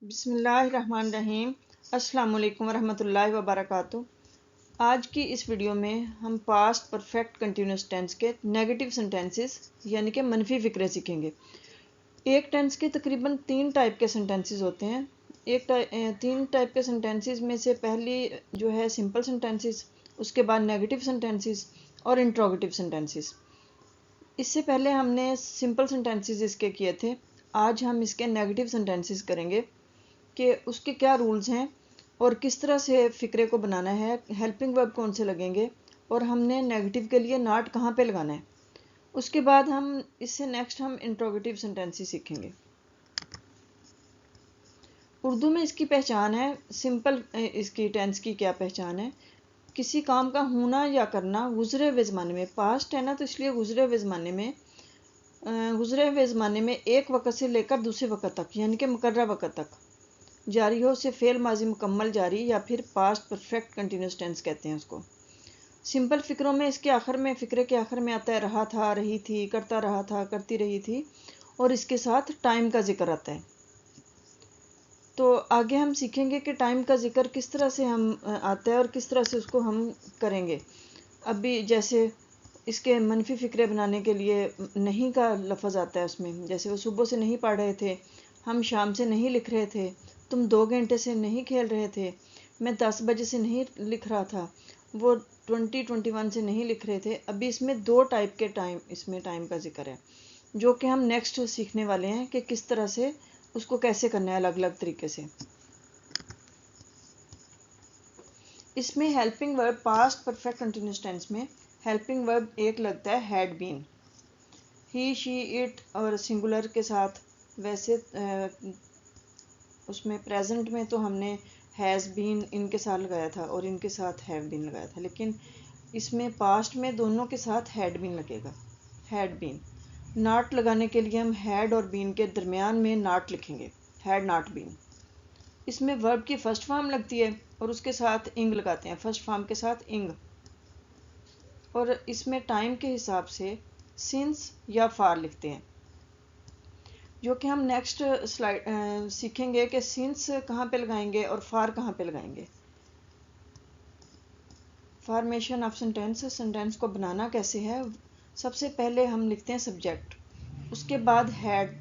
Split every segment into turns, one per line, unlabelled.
बिस्मिल्लाहिर्रहमानिर्रहीम। अस्सलाम वालेकुम रहमतुल्लाहि व बरकातुहू। आज की इस वीडियो में हम पास्ट परफेक्ट कंटिन्यूस टेंस के नेगेटिव सेंटेंसेस यानी कि मनफी फ़िक्रे सीखेंगे। एक टेंस के तकरीबन 3 टाइप के सेंटेंसेस होते हैं। 3 टाइप के सेंटेंसेस में से पहली जो है सिंपल सेंटेंसेस, उसके बाद नेगेटिव सेंटेंसेस और इंट्रोगेटिव सेंटेंसेस। इससे पहले हमने सिंपल सेंटेंसेस इसके किए थे। आज हम इसके नेगेटिव सेंटेंसेस करेंगे कि उसके क्या रूल्स हैं और किस तरह से फ़िक्रे को बनाना है, हेल्पिंग वर्ब कौन से लगेंगे और हमने नेगेटिव के लिए नॉट कहाँ पे लगाना है। उसके बाद हम इससे नेक्स्ट हम इंट्रोगेटिव सेंटेंसेस सीखेंगे। उर्दू में इसकी पहचान है, सिंपल इसकी टेंस की क्या पहचान है, किसी काम का होना या करना गुजरे हुए ज़माने में, पास्ट है ना तो इसलिए गुजरे हुए ज़माने में, गुजरे हुए ज़माने में एक वक़्त से लेकर दूसरे वक़्त तक यानी कि मुकर्रर वक़्त तक जारी हो, से फेल माजी मुकम्मल जारी या फिर पास्ट परफेक्ट कंटिन्यूस टेंस कहते हैं उसको। सिंपल फ़िक्रों में इसके आखिर में, फ़िक्रे के आखिर में आता है रहा था, रही थी, करता रहा था, करती रही थी और इसके साथ टाइम का जिक्र आता है। तो आगे हम सीखेंगे कि टाइम का जिक्र किस तरह से हम आता है और किस तरह से उसको हम करेंगे। अभी जैसे इसके मनफी फ़िक्रे बनाने के लिए नहीं का लफ्ज़ आता है उसमें, जैसे वो सुबह से नहीं पढ़ रहे थे, हम शाम से नहीं लिख रहे थे, तुम 2 घंटे से नहीं खेल रहे थे, मैं 10 बजे से नहीं लिख रहा था, वो 2021 से नहीं लिख रहे थे। अभी इसमें 2 टाइप के टाइम, इसमें टाइम का जिक्र है जो कि हम नेक्स्ट सीखने वाले हैं कि किस तरह से उसको कैसे करना है अलग अलग तरीके से। इसमें helping verb past perfect continuous tense में हेल्पिंग वर्ब एक लगता है had been, he she it और सिंगुलर के साथ। वैसे उसमें प्रेजेंट में तो हमने हैज़ बीन इनके साथ लगाया था और इनके साथ हैव बीन लगाया था, लेकिन इसमें पास्ट में दोनों के साथ हैड बीन लगेगा, हैड बीन। नॉट लगाने के लिए हम हैड और बीन के दरमियान में नॉट लिखेंगे, हैड नॉट बीन। इसमें वर्ब की फर्स्ट फॉर्म लगती है और उसके साथ इंग लगाते हैं, फर्स्ट फॉर्म के साथ इंग। और इसमें टाइम के हिसाब से सिंस या फार लिखते हैं, जो कि हम नेक्स्ट स्लाइड सीखेंगे कि सिंस कहाँ पे लगाएंगे और फार कहाँ पे लगाएंगे। फॉर्मेशन ऑफ सेंटेंस, सेंटेंस को बनाना कैसे है। सबसे पहले हम लिखते हैं सब्जेक्ट, उसके बाद हैड,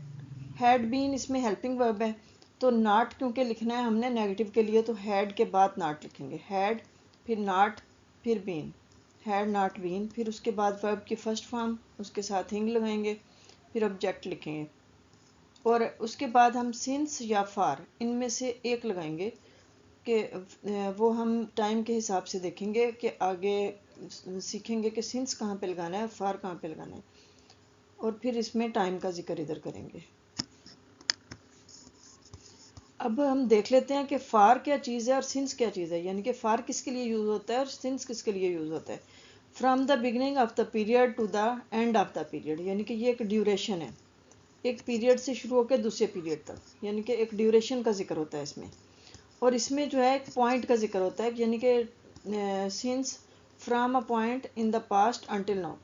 हैड बीन इसमें हेल्पिंग वर्ब है तो नॉट क्योंकि लिखना है हमने नेगेटिव के लिए तो हैड के बाद नॉट लिखेंगे, हैड फिर नॉट फिर बीन, हैड नॉट बीन। फिर उसके बाद वर्ब की फर्स्ट फॉर्म, उसके साथ हिंग लगाएंगे, फिर ऑब्जेक्ट लिखेंगे और उसके बाद हम सिंस या फार इनमें से एक लगाएंगे कि वो हम टाइम के हिसाब से देखेंगे कि आगे सीखेंगे कि सिंस कहाँ पे लगाना है, फार कहाँ पे लगाना है और फिर इसमें टाइम का जिक्र इधर करेंगे। अब हम देख लेते हैं कि फार क्या चीज़ है और सिंस क्या चीज़ है, यानी कि फार किसके लिए यूज़ होता है और सिंस किसके लिए यूज़ होता है। From the beginning of the period to the end of the period, यानी कि ये एक ड्यूरेशन है, एक पीरियड से शुरू होकर दूसरे पीरियड तक, यानी कि एक ड्यूरेशन का जिक्र होता है इसमें। और इसमें जो है एक पॉइंट का जिक्र होता है, यानी कि since from a point in the past until now,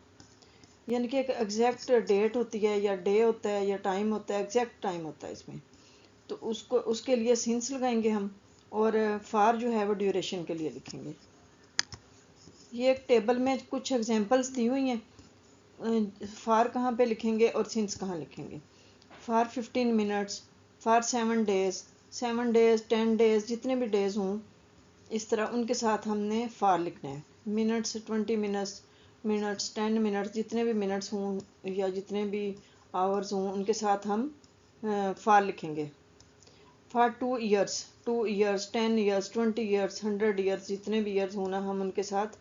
यानी कि एक एग्जैक्ट डेट होती है या डे होता है या टाइम होता है, एग्जैक्ट टाइम होता है इसमें, तो उसको उसके लिए सिंस लगाएंगे हम और फार जो है वो ड्यूरेशन के लिए लिखेंगे। ये एक टेबल में कुछ एग्जांपल्स दी हुई हैं, फार कहाँ पे लिखेंगे और सिंस कहाँ लिखेंगे। फार 15 मिनट्स, फार 7 डेज, 7 डेज 10 डेज, जितने भी डेज हों इस तरह उनके साथ हमने फार लिखना है। मिनट्स 20 मिनट्स, मिनट्स 10 मिनट्स, जितने भी मिनट्स हों या जितने भी आवर्स हों उनके साथ हम फार लिखेंगे। For 2 years, 2 years, 10 years, 20 years, 100 years, जितने भी ईयर्स होना हम उनके साथ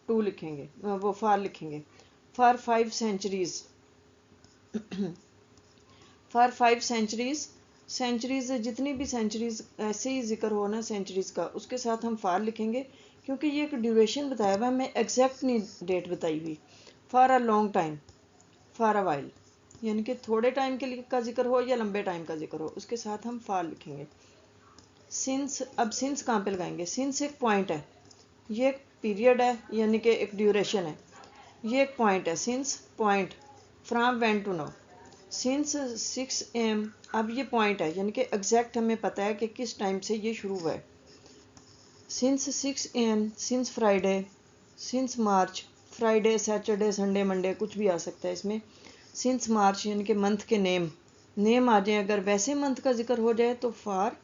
2 लिखेंगे, वो फार लिखेंगे। For 5 centuries, for 5 centuries, centuries जितनी भी सेंचुरीज ऐसे ही जिक्र हो ना सेंचुरीज का, उसके साथ हम फार लिखेंगे क्योंकि ये एक ड्यूरेशन बताया हुआ है, हमें एग्जैक्ट नहीं डेट बताई हुई। For a long time, for a while, यानी कि थोड़े टाइम के लिए का जिक्र हो या लंबे टाइम का जिक्र हो उसके साथ हम फार लिखेंगे। सिंस, अब सिंस कहाँ पे लगाएंगे। सिंस एक पॉइंट है, ये एक पीरियड है यानी कि एक ड्यूरेशन है, ये एक पॉइंट है। Since point, from when to now, since 6 AM, अब ये पॉइंट है यानी कि एग्जैक्ट हमें पता है कि किस टाइम से ये शुरू हुआ है। Since 6 AM, since Friday, since March, Friday Saturday Sunday Monday कुछ भी आ सकता है इसमें। सिंस मार्च यानी कि मंथ के नेम आ जाए, अगर वैसे मंथ का जिक्र हो जाए तो फार,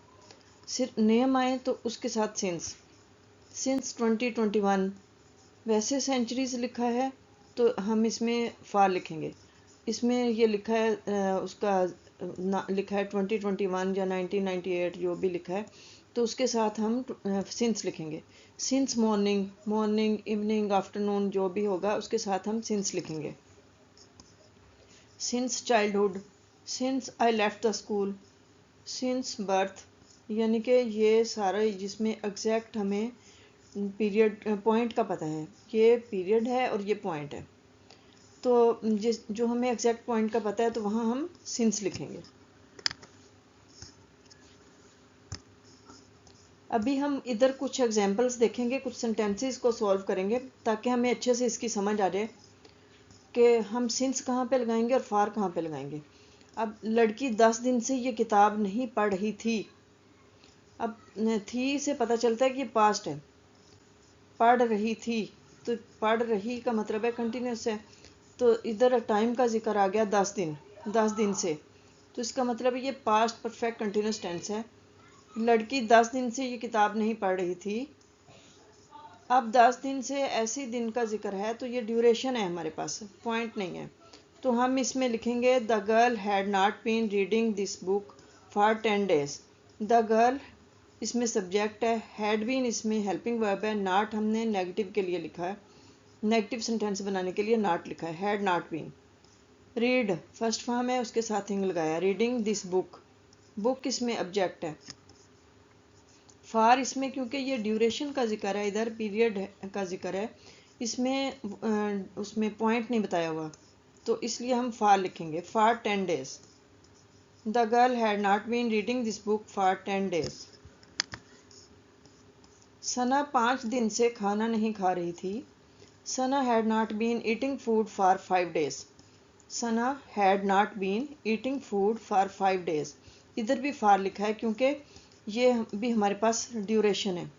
सिर्फ नेम आए तो उसके साथ सिंस 2021, वैसे सेंचुरीज लिखा है तो हम इसमें फार लिखेंगे। इसमें ये लिखा है लिखा है 2021 या 1998 जो भी लिखा है तो उसके साथ हम सिंस लिखेंगे। सिंस मॉर्निंग इवनिंग आफ्टरनून जो भी होगा उसके साथ हम सिंस लिखेंगे। Since childhood, since I left the school, since birth, यानी कि ये सारा जिसमें एग्जैक्ट हमें पीरियड पॉइंट का पता है, ये पीरियड है और ये पॉइंट है, तो जो हमें एग्जैक्ट पॉइंट का पता है तो वहाँ हम सिंस लिखेंगे। अभी हम इधर कुछ एग्जांपल्स देखेंगे, कुछ सेंटेंसेस को सॉल्व करेंगे ताकि हमें अच्छे से इसकी समझ आ जाए कि हम सिंस कहाँ पे लगाएंगे और फार कहाँ पे लगाएंगे। अब लड़की 10 दिन से ये किताब नहीं पढ़ रही थी। अब थी से पता चलता है कि पास्ट है, पढ़ रही थी तो पढ़ रही का मतलब है कंटिन्यूस है, तो इधर टाइम का जिक्र आ गया 10 दिन से, तो इसका मतलब ये पास्ट परफेक्ट कंटिन्यूस टेंस है। लड़की 10 दिन से ये किताब नहीं पढ़ रही थी। अब 10 दिन से ऐसे दिन का जिक्र है तो ये ड्यूरेशन है, हमारे पास पॉइंट नहीं है, तो हम इसमें लिखेंगे the girl had not been reading this book for 10 days। The girl इसमें सब्जेक्ट है, हैड बीन इसमें हेल्पिंग वर्ब है, नॉट हमने नेगेटिव के लिए लिखा है, नेगेटिव सेंटेंस बनाने के लिए नॉट लिखा है, had not been. Read first form है, उसके साथ इंग लगाया, रीडिंग दिस बुक इसमें ऑब्जेक्ट है। फार इसमें क्योंकि ये ड्यूरेशन का जिक्र है, इधर पीरियड का जिक्र है, इसमें उसमें पॉइंट नहीं बताया हुआ तो इसलिए हम फार लिखेंगे, for 10 days। The girl had not been reading this book for 10 days। Sana 5 दिन से खाना नहीं खा रही थी। Sana had not been eating food for 5 days। Sana had not been eating food for 5 days। इधर भी फार लिखा है क्योंकि ये भी हमारे पास ड्यूरेशन है,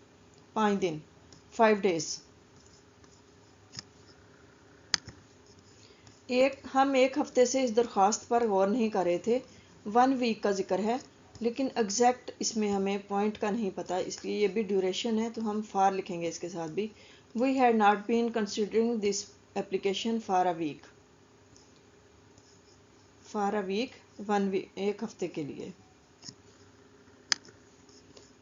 5 दिन, 5 days। हम एक हफ्ते से इस दरख्वास्त पर गौर नहीं कर रहे थे। 1 week का जिक्र है लेकिन एग्जैक्ट इसमें हमें पॉइंट का नहीं पता, इसलिए ये भी ड्यूरेशन है तो हम फार लिखेंगे इसके साथ भी। We had not been considering this application for a week, for a week 1 week, एक हफ्ते के लिए।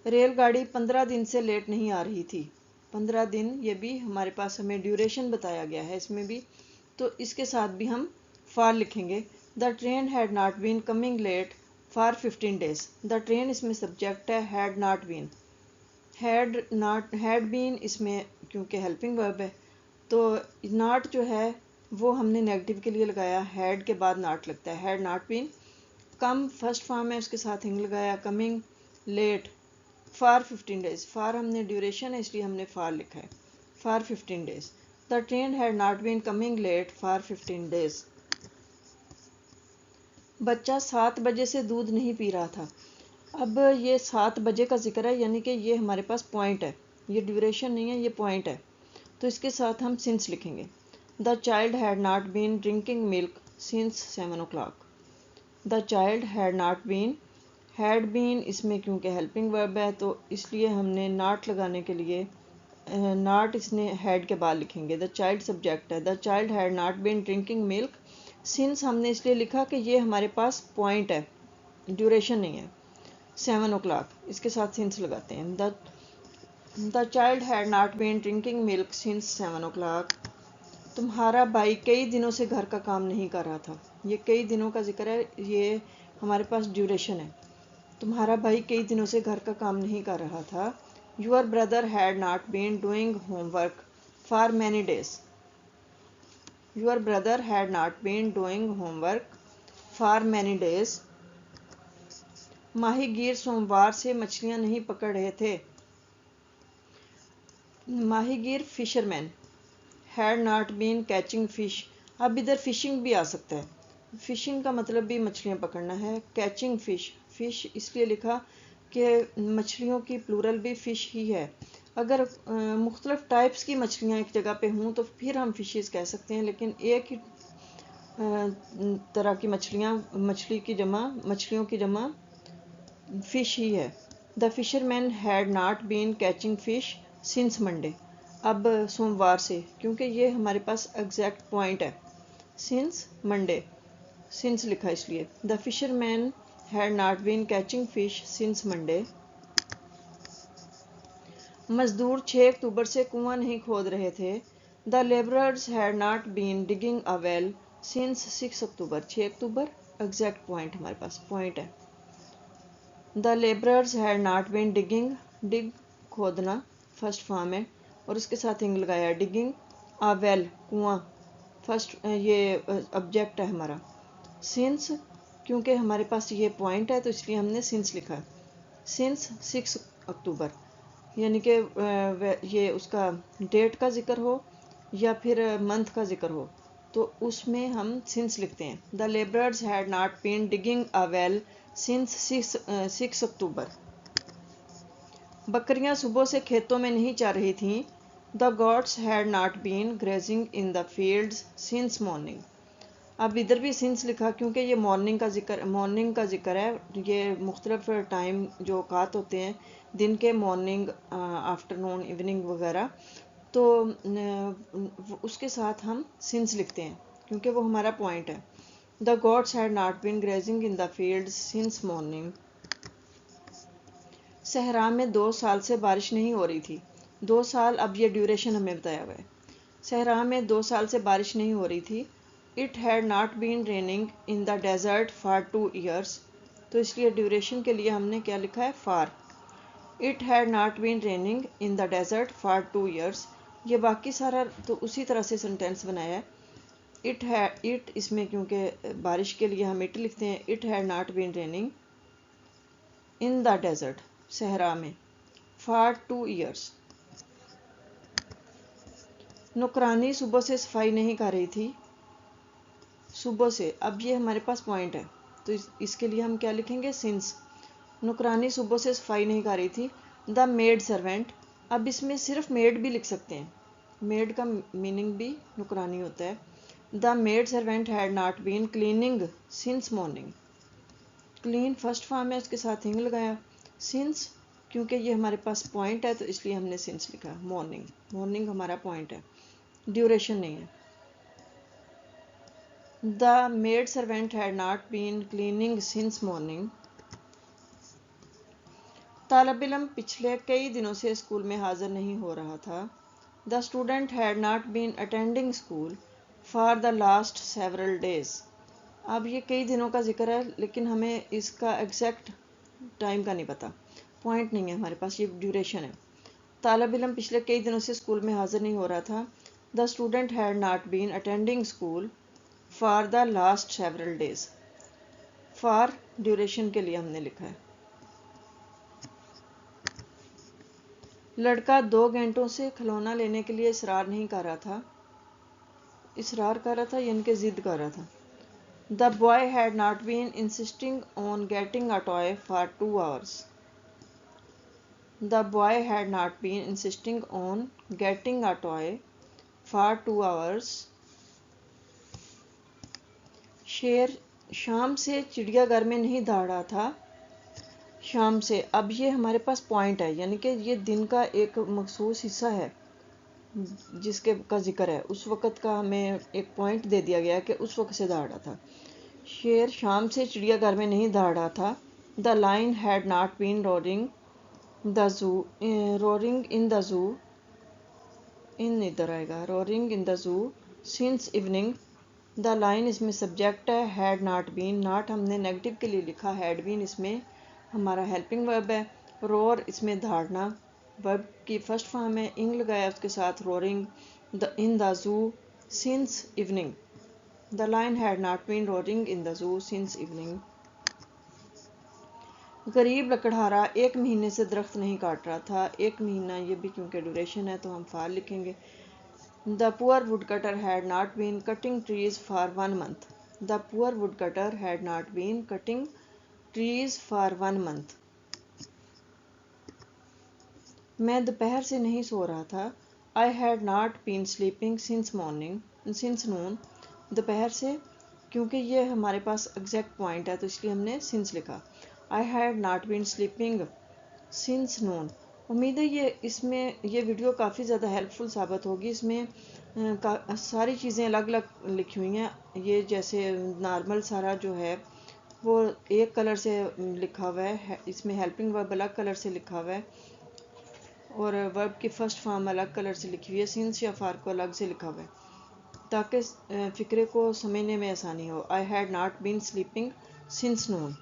रेलगाड़ी 15 दिन से लेट नहीं आ रही थी। 15 दिन, ये भी हमारे पास हमें ड्यूरेशन बताया गया है इसमें भी, तो इसके साथ भी हम फॉर लिखेंगे। The train had not been coming late for 15 days। The train इसमें सब्जेक्ट है, had not been, had been इसमें क्योंकि हेल्पिंग वर्ब है तो नॉट जो है वो हमने नेगेटिव के लिए लगाया, हैड के बाद नॉट लगता है, had not been. Come first form है, उसके साथ इंग लगाया, coming late for 15 days। For हमने ड्यूरेशन है इसलिए हमने फॉर लिखा है, for 15 days। The train had not been coming late for 15 days। बच्चा 7 बजे से दूध नहीं पी रहा था। अब ये 7 बजे का जिक्र है यानी कि ये हमारे पास पॉइंट है, ये ड्यूरेशन नहीं है, ये पॉइंट है, तो इसके साथ हम सिंस लिखेंगे। The child had not been drinking milk since 7 o'clock। The child had not been, had been इसमें क्योंकि हेल्पिंग वर्ब है तो इसलिए हमने नॉट लगाने के लिए नॉट इसने हैड के बाद लिखेंगे। द चाइल्ड सब्जेक्ट है, the child had not been drinking milk. Since हमने इसलिए लिखा कि ये हमारे पास पॉइंट है, ड्यूरेशन नहीं है, 7 o'clock, इसके साथ सिंस लगाते हैं। The child had not been drinking milk since 7 o'clock। तुम्हारा भाई कई दिनों से घर का काम नहीं कर रहा था। ये कई दिनों का जिक्र है, ये हमारे पास ड्यूरेशन है। तुम्हारा भाई कई दिनों से घर का काम नहीं कर रहा था। Your brother had not been doing homework for many days. Your brother had not been doing homework for many days. माहीगीर सोमवार से मछलियां नहीं पकड़ रहे थे। माहीगीर fisherman had not been catching fish. अब इधर फिशिंग भी आ सकता है, फिशिंग का मतलब भी मछलियाँ पकड़ना है। कैचिंग फिश, फिश इसलिए लिखा कि मछलियों की प्लूरल भी फ़िश ही है। अगर मुख्तलिफ टाइप्स की मछलियाँ एक जगह पे हों तो फिर हम फिशेस कह सकते हैं, लेकिन एक ही तरह की मछलियों की जमा फ़िश ही है। The fisherman had not been catching fish since Monday. अब सोमवार से, क्योंकि ये हमारे पास एग्जैक्ट पॉइंट है, सिंस मंडे, सिंस लिखा इसलिए। The fisherman had not been catching fish since Monday. मजदूर 6 अक्टूबर से कुआं नहीं खोद रहे थे। The labourers had not been digging a well since 6 October. 6 October exact point, हमारे पास पॉइंट है। The labourers had not been digging, डिग खोदना फर्स्ट फॉर्म है और उसके साथ इंग लगाया, डिगिंग अ वेल कुआं फर्स्ट, ये ऑब्जेक्ट है हमारा। सिंस, क्योंकि हमारे पास ये पॉइंट है तो इसलिए हमने सिंस लिखा है। सिंस 6 अक्टूबर, यानी कि ये उसका डेट का जिक्र हो या फिर मंथ का जिक्र हो तो उसमें हम सिंस लिखते हैं। The labourers had not been digging a well since 6 October. बकरियां सुबह से खेतों में नहीं चर रही थीं। The goats had not been grazing in the fields since morning. अब इधर भी सिंस लिखा क्योंकि ये मॉर्निंग का जिक्र है। ये मुख्तलिफ टाइम जो औकात होते हैं दिन के, मॉर्निंग, आफ्टरनून, इवनिंग वगैरह, तो उसके साथ हम सिंस लिखते हैं क्योंकि वो हमारा पॉइंट है। The goats had not been grazing in the fields since morning. सहरा में 2 साल से बारिश नहीं हो रही थी। 2 साल, अब ये ड्यूरेशन हमें बताया हुआ है। सहरा में 2 साल से बारिश नहीं हो रही थी। It had not been raining in the desert for 2 years। तो इसलिए ड्यूरेशन के लिए हमने क्या लिखा है, for. It had not been raining in the desert for 2 years। ये बाकी सारा तो उसी तरह से सेंटेंस बनाया है। इट इसमें क्योंकि बारिश के लिए हम इट लिखते हैं। It had not been raining in the desert, सहरा में, फॉर 2 years। नौकरानी सुबह से सफाई नहीं कर रही थी। सुबह से, अब ये हमारे पास पॉइंट है तो इसके लिए हम क्या लिखेंगे, सिंस। नौकरानी सुबह से सफाई नहीं कर रही थी। द मेड सर्वेंट, अब इसमें सिर्फ मेड भी लिख सकते हैं, मेड का मीनिंग भी नौकरानी होता है। The maid servant had not been cleaning since morning. Clean first form है, उसके साथ हिंग लगाया। सिंस, क्योंकि ये हमारे पास पॉइंट है तो इसलिए हमने सिंस लिखा। मॉर्निंग, मॉर्निंग हमारा पॉइंट है, ड्यूरेशन नहीं है। The maid servant had not been cleaning since morning. तालब इल्म पिछले कई दिनों से स्कूल में हाजिर नहीं हो रहा था। The student had not been attending school for the last several days. अब ये कई दिनों का जिक्र है लेकिन हमें इसका एग्जैक्ट टाइम का नहीं पता, पॉइंट नहीं है हमारे पास, ये ड्यूरेशन है। तालब इल्म पिछले कई दिनों से स्कूल में हाजिर नहीं हो रहा था। The student had not been attending school for the last several days. For duration के लिए हमने लिखा है। लड़का 2 घंटों से खिलौना लेने के लिए इसरार नहीं कर रहा था। इसरार कर रहा था यानी कि जिद कर रहा था। The boy had not been insisting on getting a toy for 2 hours। The boy had not been insisting on getting a toy for 2 hours। शेर शाम से चिड़ियाघर में नहीं दौड़ रहा था। शाम से, अब ये हमारे पास पॉइंट है यानी कि ये दिन का एक मखसूस हिस्सा है जिसके का जिक्र है। उस वक़्त का हमें एक पॉइंट दे दिया गया कि उस वक़्त से दौड़ रहा था। शेर शाम से चिड़ियाघर में नहीं दौड़ रहा था। The lion had not been roaring the zoo, roaring in the zoo, in इधर आएगा, roaring in the zoo since evening. The lion इसमें सब्जेक्ट है, हैड नॉट बीन, नॉट हमने नेगेटिव के लिए लिखा, हैड बीन इसमें हमारा हेल्पिंग वर्ब है। रोर इसमें धाड़ना, वर्ब की फर्स्ट फॉर्म है, इंग लगाया उसके साथ, roaring in the zoo since evening. The lion had not been roaring in the zoo since evening. गरीब लकड़हारा 1 महीने से दरख्त नहीं काट रहा था। 1 महीना, ये भी क्योंकि ड्यूरेशन है तो हम फार लिखेंगे। The poor wood cutter had not been cutting trees for 1 month। The poor wood cutter had not been cutting trees for 1 month। मैं दोपहर से नहीं सो रहा था। I had not been sleeping since noon. दोपहर से, क्योंकि ये हमारे पास एग्जैक्ट पॉइंट है तो इसलिए हमने सिंस लिखा। I had not been sleeping since noon. उम्मीद है ये वीडियो काफ़ी ज़्यादा हेल्पफुल साबित होगी। इसमें सारी चीज़ें अलग अलग लिखी हुई हैं। ये जैसे नॉर्मल सारा जो है वो एक कलर से लिखा हुआ है, इसमें हेल्पिंग वर्ब अलग कलर से लिखा हुआ है और वर्ब की फर्स्ट फॉर्म अलग कलर से लिखी हुई है, सिंस या फार को अलग से लिखा हुआ है ताकि फ़िक्रे को समझने में आसानी हो। I had not been sleeping since Noon.